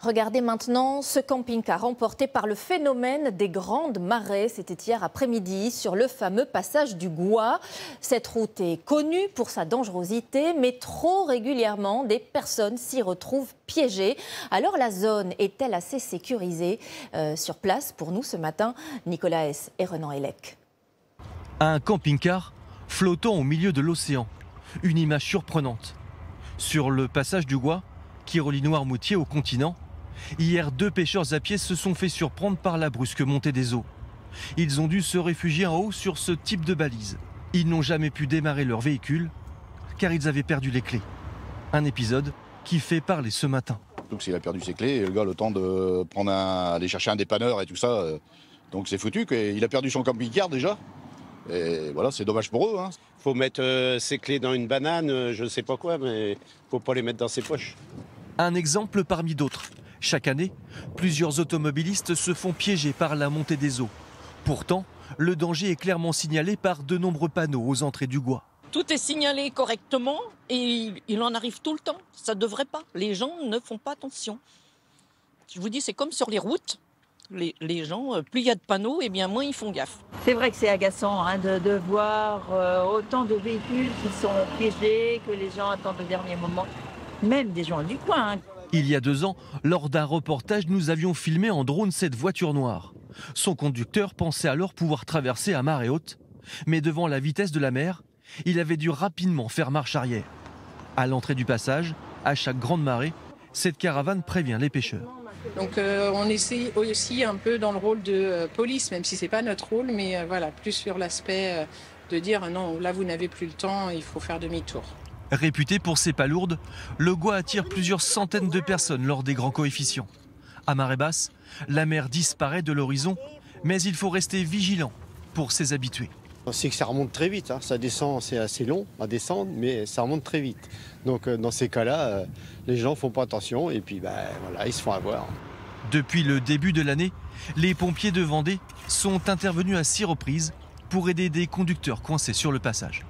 Regardez maintenant ce camping-car emporté par le phénomène des grandes marées. C'était hier après-midi sur le fameux passage du Gois. Cette route est connue pour sa dangerosité, mais trop régulièrement, des personnes s'y retrouvent piégées. Alors la zone est-elle assez sécurisée? Sur place, pour nous ce matin, Nicolas S. et Renan Elec. Un camping-car flottant au milieu de l'océan. Une image surprenante. Sur le passage du Gois, qui relie Noirmoutier au continent, hier, 2 pêcheurs à pied se sont fait surprendre par la brusque montée des eaux. Ils ont dû se réfugier en haut sur ce type de balise. Ils n'ont jamais pu démarrer leur véhicule car ils avaient perdu les clés. Un épisode qui fait parler ce matin. Donc s'il a perdu ses clés, le gars a le temps de aller chercher un dépanneur et tout ça. Donc c'est foutu, il a perdu son camping-car déjà. Et voilà, c'est dommage pour eux. Faut mettre ses clés dans une banane, je ne sais pas quoi, mais faut pas les mettre dans ses poches. Un exemple parmi d'autres. Chaque année, plusieurs automobilistes se font piéger par la montée des eaux. Pourtant, le danger est clairement signalé par de nombreux panneaux aux entrées du Gois. Tout est signalé correctement et il en arrive tout le temps. Ça ne devrait pas. Les gens ne font pas attention. Je vous dis, c'est comme sur les routes. Les gens, plus il y a de panneaux, et bien moins ils font gaffe. C'est vrai que c'est agaçant de voir autant de véhicules qui sont piégés, que les gens attendent le dernier moment. Même des gens du coin. Il y a 2 ans, lors d'un reportage, nous avions filmé en drone cette voiture noire. Son conducteur pensait alors pouvoir traverser à marée haute, mais devant la vitesse de la mer, il avait dû rapidement faire marche arrière. À l'entrée du passage, à chaque grande marée, cette caravane prévient les pêcheurs. Donc on essaie aussi un peu dans le rôle de police, même si c'est pas notre rôle, mais voilà, plus sur l'aspect de dire non, là vous n'avez plus le temps, il faut faire demi-tour. Réputé pour ses palourdes, le Gois attire plusieurs centaines de personnes lors des grands coefficients. À marée basse, la mer disparaît de l'horizon, mais il faut rester vigilant pour ses habitués. C'est que ça remonte très vite, ça descend, c'est assez long à descendre, mais ça remonte très vite. Donc dans ces cas-là, les gens font pas attention et puis voilà, ils se font avoir. Depuis le début de l'année, les pompiers de Vendée sont intervenus à 6 reprises pour aider des conducteurs coincés sur le passage.